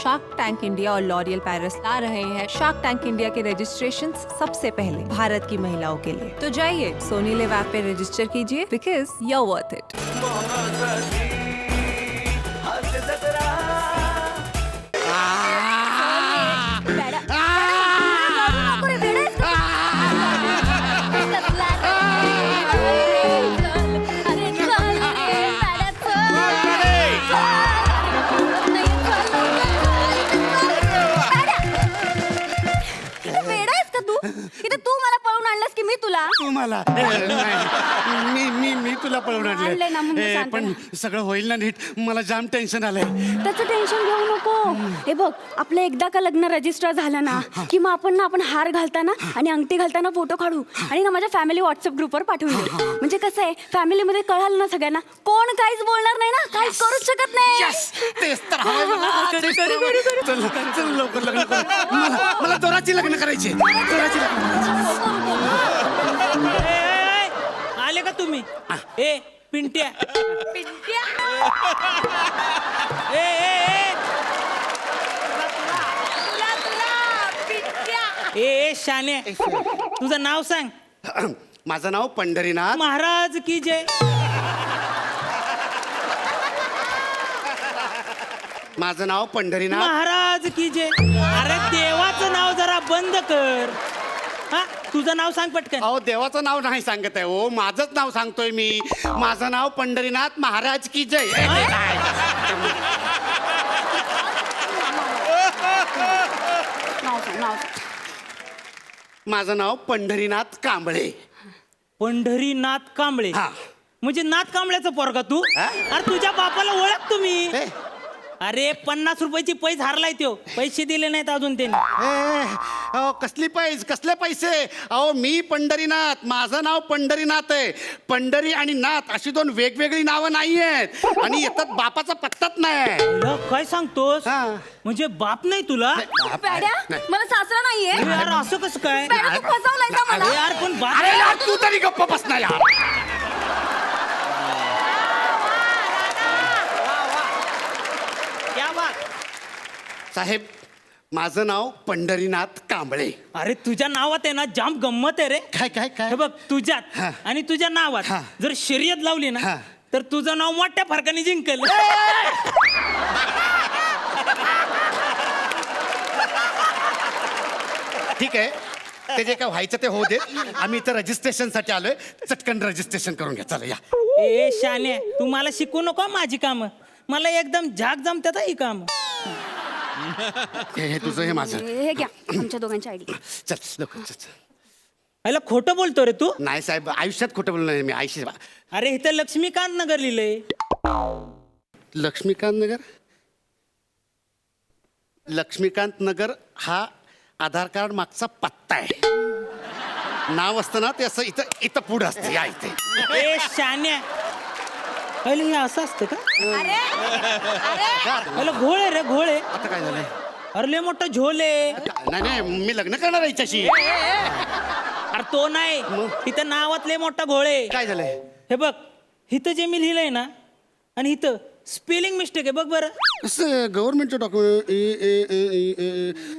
Shark Tank India और L'Oreal Paris ला रहे हैं शार्क टैंक इंडिया के रजिस्ट्रेशन सबसे पहले भारत की महिलाओं के लिए। तो जाइए सोनी लिव ऐप पे रजिस्टर कीजिए because you are worth it. तुम्हाला मी तुला पळवून आणलंय ना, मग आणले शांत पण सगळं होईल ना नीट. मला जाम टेन्शन आलंय. त्याचं टेन्शन घेऊ नको. हे बघ, आपलं एकदा का लग्न रजिस्टर झालं ना की मग आपण हार घालताना आणि अंगठी घालताना फोटो काढू आणि ना माझ्या फॅमिली व्हॉट्सअप ग्रुपवर पाठवून देऊ. म्हणजे कसं आहे, फॅमिलीमध्ये कळालं ना सगळ्यांना, कोण काहीच बोलणार नाही ना, काहीच करूच शकत नाही. तेच तर हवंय मला. चल चल लवकर लग्न करू. मला जोराची लग्न करायची. जोराची लग्न आले का तुम्ही? ए पिंट्या ए ए शाने, तुझं नाव सांग. माझं नाव पंढरीनाथ महाराज की जय. माझं नाव पंढरीनाथ महाराज की जय. अरे देवाचं नाव जरा बंद कर. हा, तुझं नाव सांग पटकन. अहो देवाचं नाव नाही सांगत आहे हो, माझंच नाव सांगतोय मी. माझं नाव पंढरीनाथ महाराज की जय. माझं नाव पंढरीनाथ कांबळे. पंढरीनाथ कांबळे. हा. म्हणजे नाथ कांबळ्याचा पोरगा तू? हा? अरे तुझ्या बापाला ओळख तुम्ही. ए, अरे 50 रुपयाची पैस हारलाय त्यो. पैसे दिले नाहीत अजून त्यांनी. अहो कसले पैसे? अहो मी पंढरीनाथ, माझं नाव पंढरीनाथ आहे. पंढरी आणि नाथ अशी दोन वेगवेगळी नावं नाही आहेत आणि येतात बापाचा पत्ताच नाही. अरे, काय सांगतोस? हा. म्हणजे बाप नाही तुला? पॅड्या, मला सासरा नाहीये. अरे यार, असं कसं काय? पॅड्या, तू फसवलाय का मला? अरे यार, पण बाप. अरे यार तू तरी गप्प बस ना यार. क्या बात. साहेब माझं नाव पंढरीनाथ कांबळे. अरे तुझ्या नावात आहे ना जाम गंमत आहे रे. काय काय काय? हे बघ, तुझ्यात हा. आणि तुझ्या नावात हा. जर शर्यत लावली ना हा. तर तुझं नाव मोठ्या फरकाने जिंकल. ठीक आहे, ते जे काय व्हायचं ते होऊ दे. आम्ही इथं रजिस्ट्रेशनसाठी आलोय. चटकन रजिस्ट्रेशन करून घ्या. चला या. ए शाने, तू मला शिकू नको माझी कामं. मला एकदम झाक जमतात ही काम. हे तुझं हे माझं. हे घ्या आमच्या दोघांची आयडी. चल लवकर चल. ह्याला खोटं बोलतो रे तू. नाही साहेब, आयुष्यात खोटं बोललो नाही मी. आयुष्य अरे इथं लक्ष्मीकांत नगर लिहिलंय. लक्ष्मीकांत नगर. लक्ष्मीकांत नगर हा आधार कार्ड मागचा पत्ता आहे. नाव असतं ना ते असं इथं पुढं असतं. या इथे. ए शान्या, पहिले हे असं असतं का? ह्याला घोळ आहे रे, घोळ आहे. आता काय झालंय? अरे लय मोठा झोल आहे. नाही मी लग्न करणार आहे हिच्याशी. अरे तो नाही, इथं नावात लय मोठा घोळ आहे. काय झालंय? हे बघ, इथं जे मी लिहिलंय ना आणि इथं स्पेलिंग मिस्टेक आहे. बघ बरं. कसं गव्हर्नमेंटचं डॉक्युमेंट?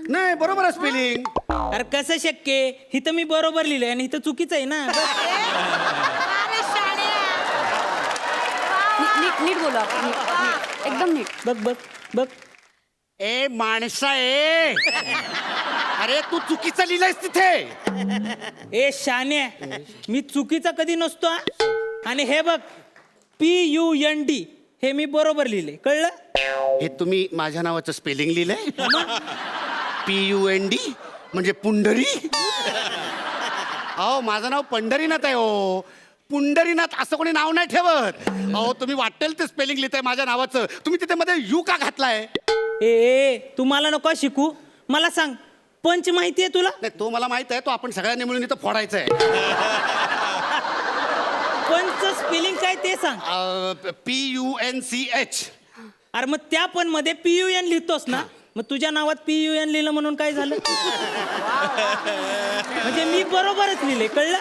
नाही बरोबर आहे स्पेलिंग. अरे कसं शक्य आहे? इथं मी बरोबर लिहिलंय आणि इथं चुकीचं आहे ना. नीट बोला, एकदम नीट. बघ बघ बघ. ए माणसा ए, अरे तू चुकीचं लिहिलंयस तिथे. ए शान्या, मी चुकीचा कधी नसतो हा. आणि हे बघ, PUND हे मी बरोबर लिहिले. कळलं? हे तुम्ही माझ्या नावाचं स्पेलिंग लिहिलंय? PUND म्हणजे पुंडरी. अहो माझं नाव पंढरीनाथ आहे हो. पुंडरीनाथ असं कोणी नाव नाही ठेवत. अहो तुम्ही वाटेल ते स्पेलिंग लिहिताय माझ्या नावाचं. तुम्ही तिथे मध्ये यू का घातलाय? ए तुम्हाला नको शिकू. मला सांग, पंच माहिती आहे तुला? नाही तो मला माहित आहे. तो आपण सगळ्यांनी मिळून इथं फोडायचं आहे. पंच स्पेलिंग काय ते सांग. PUNCH. अरे मग त्या पण मध्ये PUN लिहितोस ना, मग तुझ्या नावात PUN लिहिलं म्हणून काय झालं? म्हणजे मी बरोबरच लिहिले. कळलं?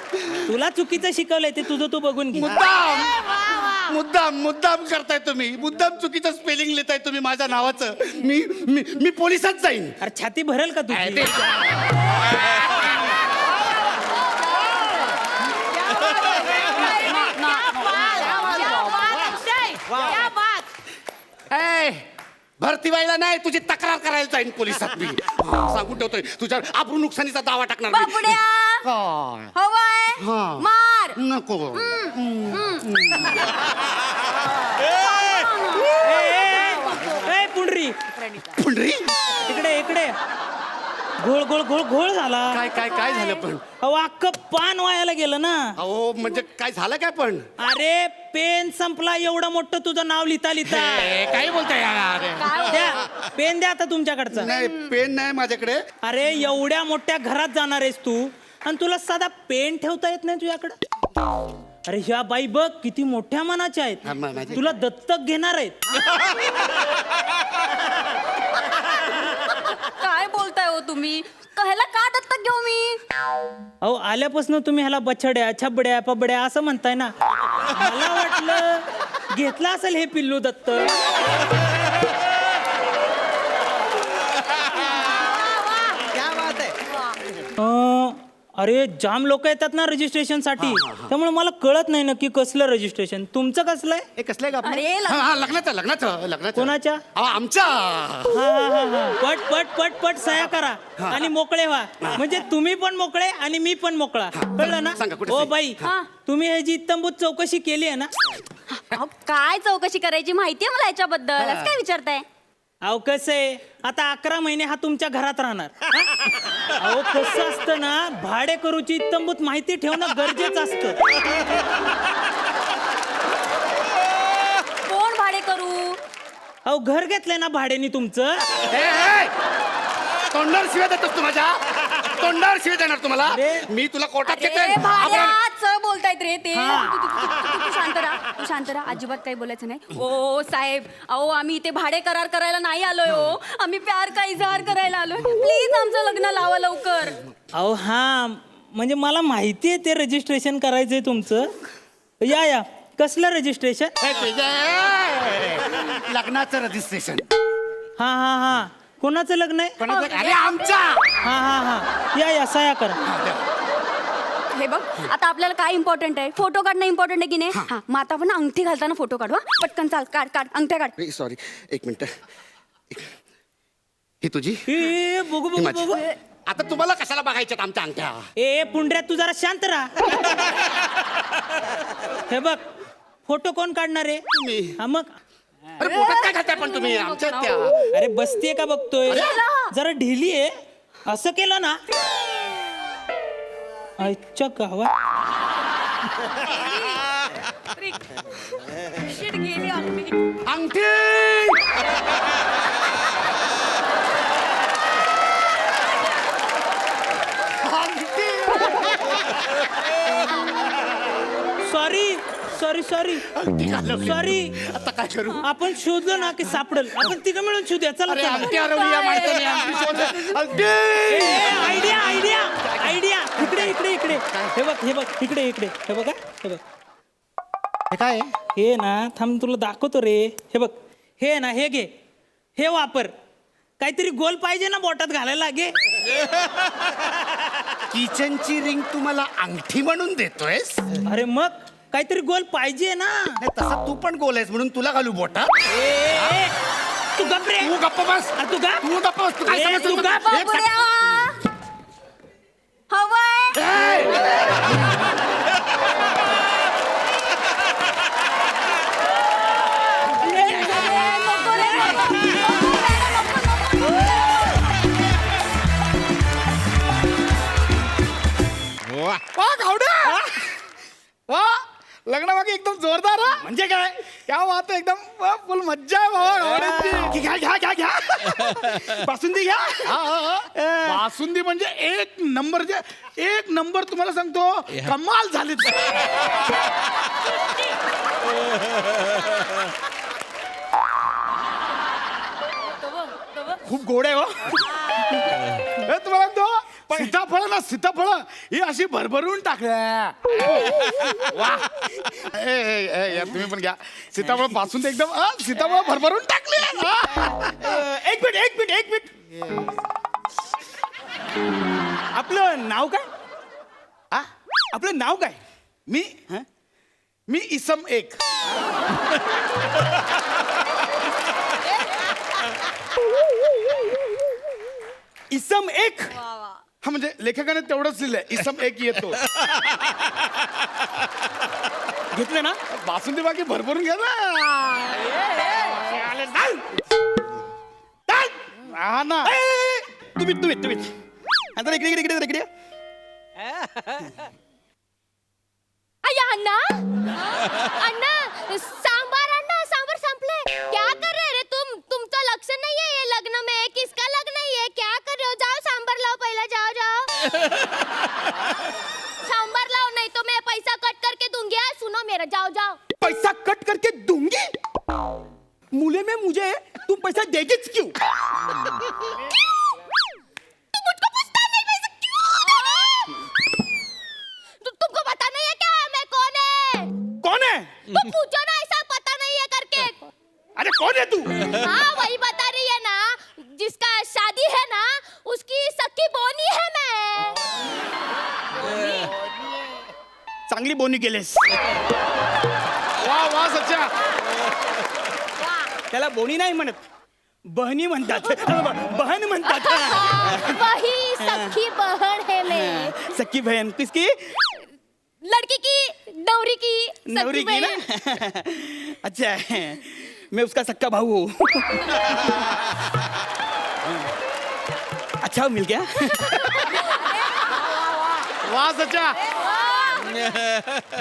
तुला चुकीचं शिकवलंय ते तुझं तू बघून घे. मुद्दाम मुद्दाम करताय तुम्ही, मुद्दाम चुकीचं स्पेलिंग लिहिताय तुम्ही माझ्या नावाचं. मी मी मी पोलिसात जाईन. अरे छाती भरेल का तुझी? ए, भरती व्हायला नाही, तुझी तक्रार करायला जाईन पोलिसात मी. सांगून ठेवतोय, तुझ्या आबरू नुकसानीचा दावा टाकणार मी. बाबड्या काय? हवाय हा. मार. नको. ए पुंडरी, पुंडरी इकडे इकडे. घोळ घोळ घोळ घोळ झाला. काय काय काय झालं पण? अहो अख्खं पान वायाला गेलं ना. अहो म्हणजे काय झालं काय पण? अरे पेन संपला, एवढं मोठं तुझं नाव लिहिता लिहिता. काय बोलताय यार? द्या पेन, द्या आता तुमच्याकडचा. नाही, पेन नाही माझ्याकडे. अरे एवढ्या मोठ्या घरात जाणार आहेस तू आणि तुला साधा पेन ठेवता येत नाही तुझ्याकडे? अरे ह्या बाई बघ किती मोठ्या मनाच्या हा, माझी- आहेत, तुला दत्तक घेणार आहेत. काय बोलताय हो तुम्ही? ह्याला का दत्तक घेऊ मी? अहो आल्यापासून तुम्ही ह्याला बछड्या छबड्या पबड्या असं म्हणताय ना, मला वाटलं घेतला असेल हे पिल्लू दत्त. अरे जाम लोक येतात ना रजिस्ट्रेशन साठी, त्यामुळे मला कळत नाही नक्की कसलं रजिस्ट्रेशन. तुमचं कसलं आहे? हे कसलं आहे का आपलं? अरे, लग्नाचं. कोणाच्या? अहो, आमच्या. हा. पट पट पट पट सह्या करा आणि मोकळे व्हा. म्हणजे तुम्ही पण मोकळे आणि मी पण मोकळा. कळलं ना? सांगा, कुठे ओ सही? बाई, हा. तुम्ही ह्याची इत्तंभूत चौकशी केली आहे ना? अहो, काय चौकशी करायची माहितीये मला याच्याबद्दल? असं काय विचारताय? अहो कसं आहे, आता 11 महिने हा तुमच्या घरात राहणार. हा? अहो कसं असतं ना, भाडे करूची इत्तंभूत माहिती ठेवणं गरजेचं असतं. कोण भाडे करू? अहो घर घेतलंय ना भाड्याने तुमचं. तोंडावर शिव्या देतोस तू माझ्या? तोंडावर शिव्या देणार तुम्हाला? अरे. मी तुला कोर्टात अरे, घेते. भाड्याच बोलतायत रे ते. हा. तू शांत राहा, तू शांत राहा. अजिबात काही बोलायचं नाही. ओ साहेब, अहो आम्ही इथे भाडे करार करायला नाही आलोय हो. आम्ही प्यार का इजहार करायला आलोय. प्लीज आमचं लग्न लावा लवकर. अहो हा, म्हणजे मला माहिती आहे ते रजिस्ट्रेशन करायचंय तुमचं. या कसलं रजिस्ट्रेशन? लग्नाचं रजिस्ट्रेशन. हा कोणाचं लग्न आहे? अरे आमच्या. हा या सह्या करा. हे बघ, आता आपल्याला काय इम्पॉर्टंट आहे? फोटो काढणं इम्पॉर्टंट आहे की नाही? हा, मग आता आपण अंगठी घालताना फोटो काढू. हा, पटकन चाल, काढ अंगठ्या काढ. सॉरी, एक मिनिट. ही तुझी? ए, बघू ही बघू माझी. बघू. आता तुम्हाला कशाला बघायच्यात आमच्या अंगठ्या? ए पुंड्र्या, तू जरा शांत राहा. हे बघ, फोटो कोण काढणार आहे? तुम्ही. हा मग. अरे पोटात काय घालताय पण तुम्ही आमच्या त्या? अरे बसतीये का बघतोय? जरा ढिली आहे. असं केलं ना, आजच्या गावात Shit, गेली अंगठी. अंगठी. सॉरी अंगठी घालवली. सॉरी. आता काय करू? आपण शोधलं ना की सापडेल. आपण तिघं मिळून शोधूया. चला अरे चला. अंगठी हरवली या माणसाने. अंगठी शोधली. अंगठी. आयडिया. इकडे. हे बघ इकडे. हे बघा. हे काय? हे ना, थांब तुला दाखवतो रे. हे बघ, हे ना, हे घे, हे वापर. काहीतरी गोल पाहिजे ना बोटात घालायला. घे. किचनची रिंग तुम्हाला अंगठी म्हणून देतोयस? अरे मग काहीतरी गोल पाहिजे ना. नाही, तसा तू पण गोल आहेस म्हणून तुला घालू बोटात. ए, तू गप रे. तू गप्प बस. अरे तू गप. तू गप्प बस. तू काय ए, समजतो? तू गप्प. एक बाबड्या, हवंय. नको रे, नको. वा गावड्या वा लग्नामागे एकदम जोरदार हा. म्हणजे काय? क्या बात आहे, एकदम फुल मज्जा आहे बाबा गावड्याची. घ्या. बासुंदी घ्या. बासुंदी म्हणजे एक नंबर तुम्हाला सांगतो, कमाल झाली. खूप गोड आहे हो. हे तुम्हाला सांगतो, सीताफळ ना सीताफळ ही अशी भरभरून टाकल्या वा यार तुम्ही पण घ्या सीताफळ पासून ते एकदम सीताफळ भरभरून टाकले एक मिनिट आपलं नाव काय आपलं नाव काय मी इसम एक इसम एक हा म्हणजे लेखकाने तेवढंच लिहिलंय इसम एक येतो घेतलं ना बासुंदी बाकी भरभरून घ्या ना हा ना तुम्ही आता इकडे अय्या अण्णा अण्णा सांबार संपले क्या कर रहे रे तुमचं लक्ष नहीं है ये लग्न में किसका लग्न है ये क्या कर रहे हो जाओ सांबार लाओ पहले जाओ सांबार लाओ नहीं तो मैं पैसा कट करके दूंगी सुनो मेरा जाओ पैसा कट करके दूंगी मूल्य में मुझे तुम पैसा देगीच क्यों मुझको पूछता नहीं पैसा क्यों तुमको पता नहीं है क्या मैं कौन है तो पूछो ना ऐसा पता नहीं है करके अरे कौन है तू हाँ वही बता रही है ना जिसका शादी है ना उसकी सख्खी बोनी है मैं चांगली बोनी केलेस वा सच्चा त्याला बोनी नाही म्हणत बहनी म्हणतात बहन म्हणतात वही सख्खी बहन है मैं सख्खी बहन किसकी लड़की की नवरी की नवरी सख्खी की ना बहन। अच्छा है मैं उसका सक्का भाऊ हूँ अच्छा मिल गया वा सच्चा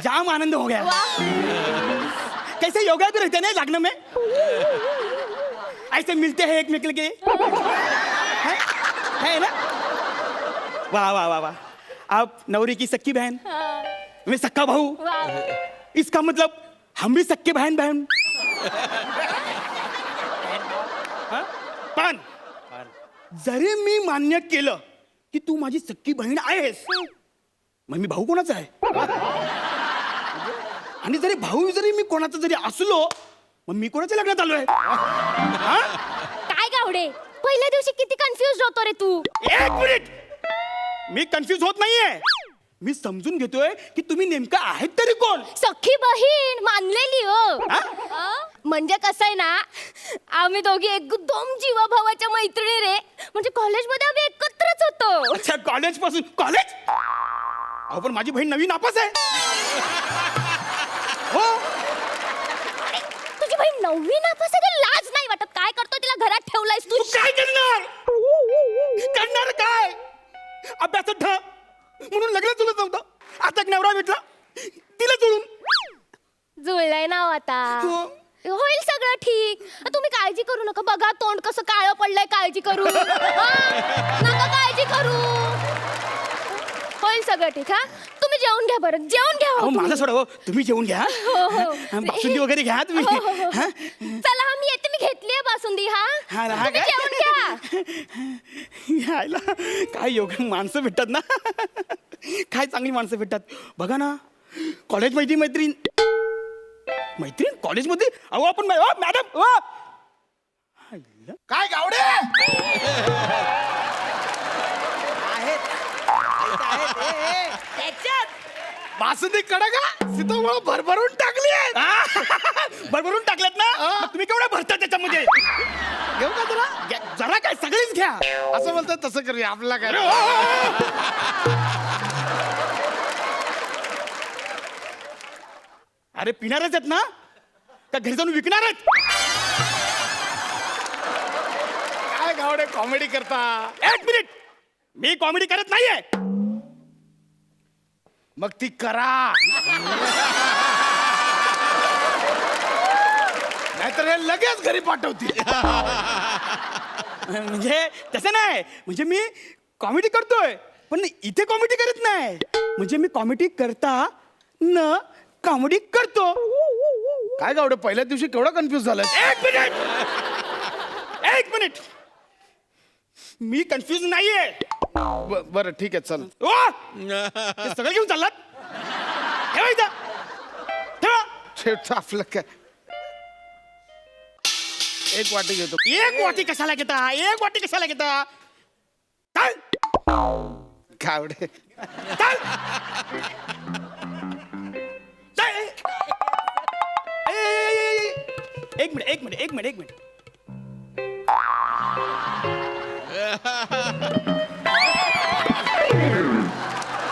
जाम आनंद हो गया कैसे योगा तो रहते ना लग्न में ऐसे मिलते हैं एक मिल के है ना वाह वाह वाह वाह आप नवरी की सख्खी बहन मैं सक्का भाऊ वाह। इसका मतलब हम भी सक्के बहन बहन हाँ? पण जरी मी मान्य केलं की तू माझी सक्की बहीण आहेस मग मी भाऊ कोणाचा आहे आणि जरी मी कोणाचा जरी असलो मग मी कोणाच्या लग्नात आलोय हा? काय गावडे पहिल्या दिवशी किती कन्फ्युज होतो रे तू एक मिनिट मी कन्फ्युज होत नाहीये मी समजून घेतोय की तुम्ही नेमका आहेत तरी कोण सख्खी बहीण मानलेली हो हा? म्हणजे कसं आहे ना आम्ही दोघी एकदम जीवाभावाच्या मैत्रिणी रे म्हणजे कॉलेजमध्ये आम्ही एकत्रच होतो अच्छा कॉलेज पासून कॉलेज अहो पण माझी बहीण नवीन नापास आहे हो तुझी बहीण नववी नापास आहे का? लाज नाही वाटत काय करतो तिला घरात ठेवलायस तू तू काय करणार काय अभ्यासात ठ म्हणून लग्न जुळत नव्हतं आता एक नवरा भेटला तिला जुळून जुळलंय ना आता हो. होईल सगळं ठीक तुम्ही काळजी करू नका बघा तोंड कसं काळं पडलंय काळजी करू हा? नका काळजी करू होईल सगळं ठीक हा तुम्ही जेवून घ्या बरं जेवून घ्या हो अहो तुम्ही. माझं सोडा हो तुम्ही जेवून घ्या हो, हो. बासुंदी वगैरे घ्या हो, हो, तुम्ही हो. हा? चला हा मी येते मी घेतलीये बासुंदी हा हा ना, हा तुम्ही काय? जेवून घ्या यायला काय योग माणसं भेटतात ना काय चांगली माणसं भेटतात बघा ना कॉलेज मैत्रीण कॉलेजमध्ये अहो आपण मॅडम काय गावडे बासुंदी कडक सीताफळ भरभरून टाकली भरभरून टाकल्यात ना मग तुम्ही केवढ्या भरता त्याच्यामध्ये घेऊ का तुला जरा काय सगळीच घ्या असं बोलतात तसं करूया आपल्याला काय अरे पिणारच आहेत ना का घरी जाऊन विकणारच काय गावडे कॉमेडी करता एक मिनिट मी कॉमेडी करत नाहीये मग ती करा नाहीतर हे लगेच घरी पाठवतील म्हणजे तसं नाही म्हणजे मी कॉमेडी करतोय पण इथे कॉमेडी करत नाही म्हणजे मी कॉमेडी करता न कॉमेडी करतो काय गावडे पहिल्या दिवशी केवढा कन्फ्युज झाला एक मिनिट मी कन्फ्युज नाहीये बरं ठीक आहे चल. ओ हे सगळं घेऊन चाललात ठेवा इथं. ठेवा. शेवटचं आपलं काय एक वाटी घेतो. एक वाटी कशाला घेता, एक वाटी कशाला घेता. चल गावडे चल चल. एक मिनिट एक मिनिट एक मिनिट एक मिनिट.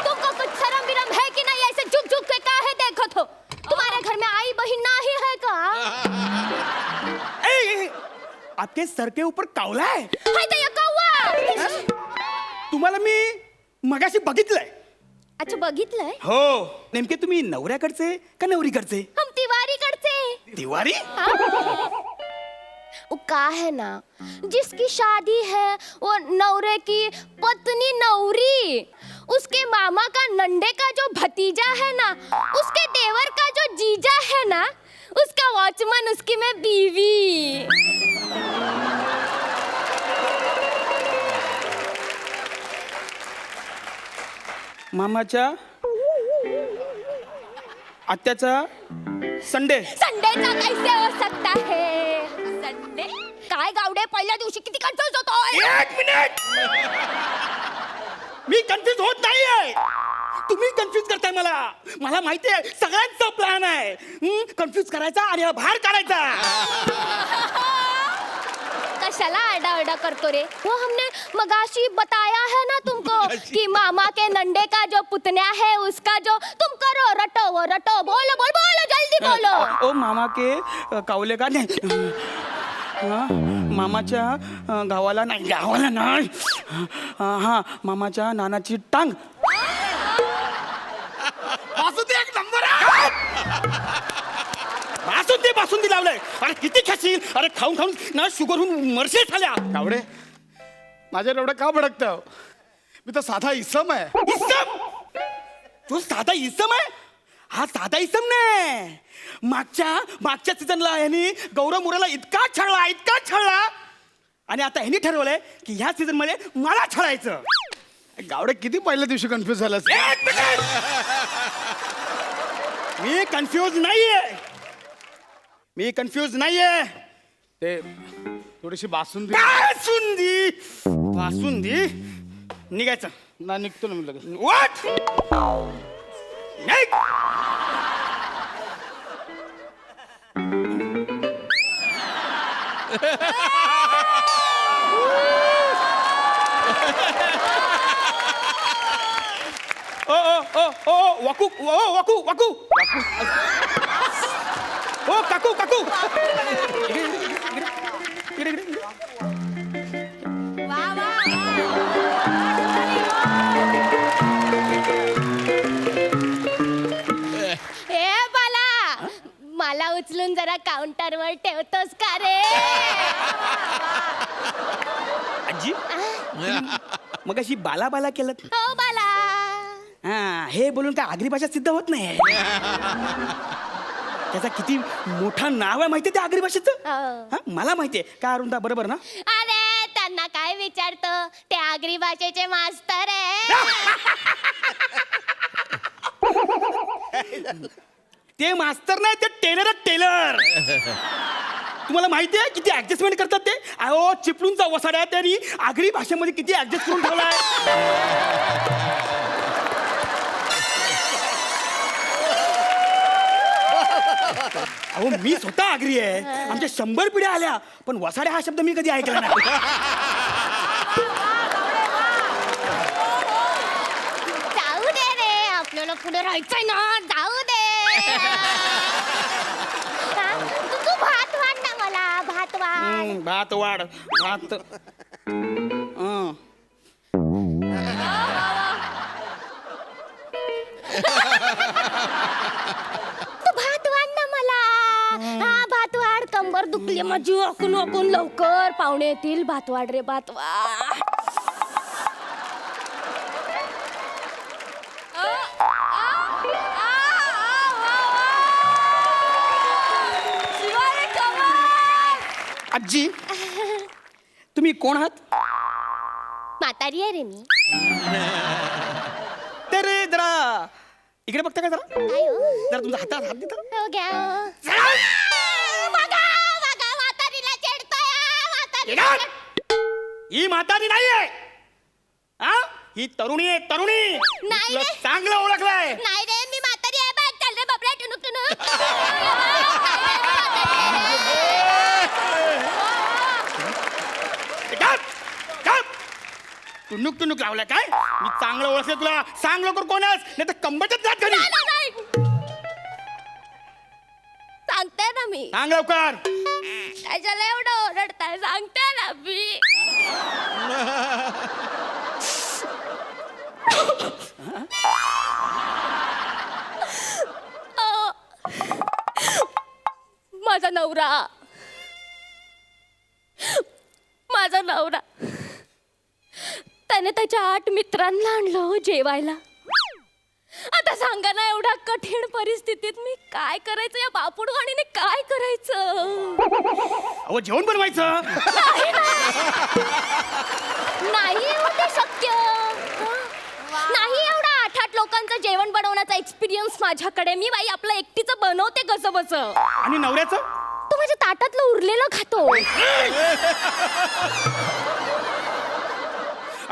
तुमको कुछ शर्म विरम है कि नहीं? ऐसे झुक झुक के काहे देखो तो? तुम्हारे घर में आई बहन नहीं है का? ए, आपके सर के ऊपर कावला आहे. हाय ते कौवा. तुम्हाला मी मगाशी बघितलंय. अच्छा बघितलंय. हो नेमके तुम्ही नवऱ्याकडचे का नवरीकडचे. हम तिवारी करते. तिवारी. वो का है ना, जिसकी शादी है वो नवरे की पत्नी नवरी, उसके मामा का नंडे का जो भतीजा है ना, उसके देवर का जो जीजा है ना, उसका वॉचमैन, उसकी मैं बीवी. मामाच्या आत्याचा संडे. संडेचा कैसे हो सकता है? संडे काय गावडे, पहिल्या दिवशी किती कन्फ्युज होतोय. एक मिनिट. मी कन्फ्युज होत नाहीये, तुम्ही कन्फ्युज करताय मला. मला माहिती आहे सगळ्यांचा प्लॅन आहे. कन्फ्युज करायचा आणि बाहेर काढायचा. कशाला आरडा करतो रे? वो हमने मगाशी बताया है ना तुमको कि मामा के नंडे का जो पुतन्या है उसका जो, तुम करो रटो वो रटो. बोलो बोल बोलो जल्दी बोलो. ओ मामा के कावले का नाही. हा, मामाच्या गावाला नाही, गावाला नाही. हा मामाच्या नानाची टांग. बासुंदी एक नंबर आहे. बासुंदी लावलंय. अरे किती खाशील. अरे खाऊन खाऊन ना शुगर होऊन मरशील झाल्या. गावडे माझ्यावर एवढं का भडकतं. मी तर साधा इसम आहे. इसम. तू साधा इसम आहे. हा साधा इसम नाही. मागच्या सीझनला यांनी गौरव मुराला इतका छळला आणि आता ह्यांनी ठरवलंय की ह्या सीझन मध्ये मला छळायचं. गावडे किती पहिल्या दिवशी कन्फ्युज झालं असेल. एक मिनिट. मी कन्फ्यूज नाहीये. ते थोडीशी बासुंदी बासुंदी निघायचं ना निघतो ना मी लगेच. वाट निघ. ओ वाकू ओ काकू इकडे. हे बाला, मला उचलून जरा काउंटरवर ठेवतोस का रे? आजी मग अशी बाला केलं. हो बाला. हा हे बोलून काय आगरी भाषा सिद्ध होत नाही. त्याचा किती मोठा नाव आहे माहितीये त्या आगरी भाषेचं. हा, मला माहितीये का अरुणदा बरोबर ना. अरे त्यांना काय विचारतो, ते आगरी भाषेचे मास्तर आहे. ते मास्तर नाही, ते टेलर. तुम्हाला माहिती आहे किती ऍडजस्टमेंट करतात ते. अहो चिपळूणचा वसाड्या त्यांनी आगरी भाषेमध्ये किती ऍडजस्ट करून ठेवलाय. अहो मी स्वतः आगरी आहे. आमच्या 100 पिढ्या आल्या पण वसाड्या हा शब्द मी कधी ऐकला नाही. जाऊ दे रे, आपल्याला पुढे राहायचंय ना, जाऊ दे. हा, तू भात वाढ ना मला, भात वाढ. भात वाढ भात. तू भात वाढ ना मला. हा भात वाढ. कंबर दुखली माझी, वाकून लवकर पाहुणे येतील. भात वाढ रे, भात वाढ. आजी तुम्ही कोण आहात. म्हातारी आहे रे मी. तर जरा इकडे बघता का जरा काय हो? जरा तुमचा हातात हात देता हो घ्या. बघा बघा म्हातारीला चिडतोय. ही म्हातारी नाहीये हा ही तरुणी आहे तरुणी मी नाही तुला रे. चांगलं ओळखलंय नाही रे मी म्हातारी आहे बघ. चल रे बाबड्या टुनुक टुनुक. टुनुक टुनुक लावलाय काय मी चांगलं ओळखलं तुला सांग लवकर कोण आहेस नाही तर कंबरच्याच जात घरी नाही. सांगते ना मी. सांग लवकर कशाला एवढं ओरडताय सांगते ना मी. माझा नवरा त्याने त्याच्या 8 मित्रांना आणलं हो जेवायला. आता सांगा ना एवढ्या कठीण परिस्थितीत मी काय करायचं या बापुडवाणीने काय करायचं. अहो जेवण बनवायचं नाही हो ते शक्य. नाही एवढा 8 लोकांचं जेवण बनवण्याचा एक्सपिरियन्स माझ्याकडे. मी बाई आपलं एकटीचं बनवते कसं बस. आणि नवऱ्याचं तू माझ्या ताटातलं उरलेलं खातो.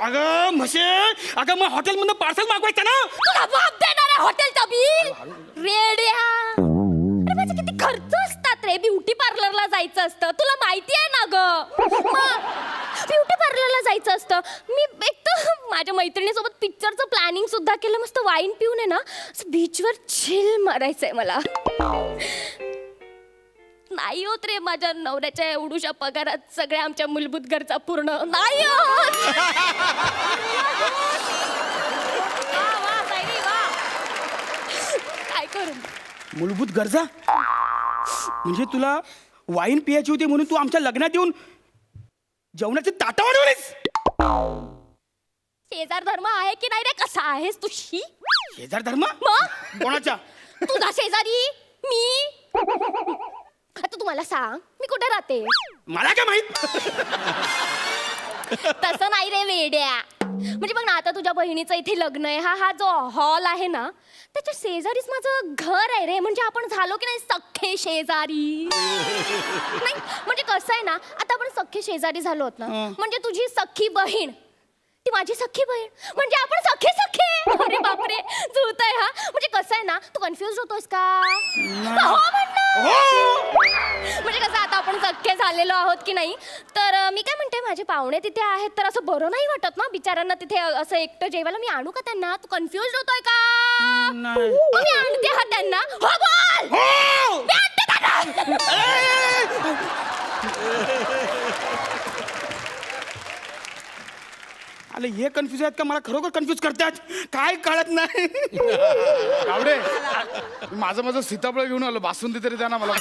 अगं म्हशे अगं मग हॉटेल मधून पार्सल मागवायचं ना तुला बाप देणार आहे हॉटेलचा बिल रेड्या. अरे माझे किती खर्च असतात रे. ब्युटी पार्लरला जायचं असतं तुला माहिती आहे ना ग. ब्युटी पार्लरला जायचं असतं. मी एक तर माझ्या मैत्रिणीसोबत पिक्चरचं प्लॅनिंग सुद्धा केलं. मस्त वाईन पिऊन आहे ना बीचवर चिल मारायचंय मला. नाही होत रे माझ्या नवऱ्याच्या एवढूशा पगारात सगळ्या आमच्या मूलभूत गरजा पूर्ण नाही होत. काय करू. मूलभूत गरजा म्हणजे तुला वाईन पियाची होती म्हणून तू आमच्या लग्नात येऊन जेवणाची ताटं वाढवलीस. शेजार धर्म आहे की नाही रे. कसा आहेस तू शी. शेजार धर्म मग कोणाच्या तुझा शेजारी मी. आता तुम्हाला सांग मी कुठे राहते. मला काय माहित. तसं नाही रे वेड्या. म्हणजे बघ ना आता तुझ्या बहिणीचं इथे लग्न आहे. हा जो हॉल आहे ना त्याच्या शेजारीच माझं घर आहे रे. म्हणजे आपण झालो की नाही सख्खे शेजारी. नाही म्हणजे कसं आहे ना आता आपण सख्खे शेजारी झालो होत ना. म्हणजे तुझी सख्खी बहीण ती माझी सख्खी बहीण म्हणजे आपण सख्खे सख्खे. अरे बापरे जुळतंय हा. म्हणजे कसं आहे ना तू कन्फ्युज होतोस का. हो म्हण ना. म्हणजे कसं आता आपण सख्खे झालेलो आहोत की नाही. तर मी काय म्हणते माझे पाहुणे तिथे आहेत तर असं बरं नाही वाटत ना बिचाऱ्यांना तिथे असं एकटं जेवायला. मी आणू का त्यांना. तू कन्फ्युज होतोय का. मी आणते हा त्यांना. हो बोल मी आणते त्यांना. अरे हे कन्फ्युज आहेत का मला खरोखर कन्फ्युज करतात काय कळत नाही. आवडे माझं सीताफळ घेऊन आलो बासुंदी तरी द्या ना मला.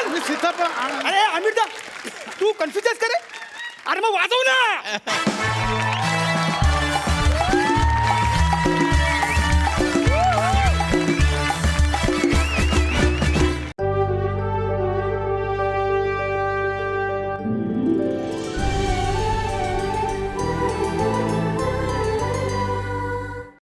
मी सीताफळ अरे अमिता तू कन्फ्युज आहेस का रे. अरे मग वाजव ना.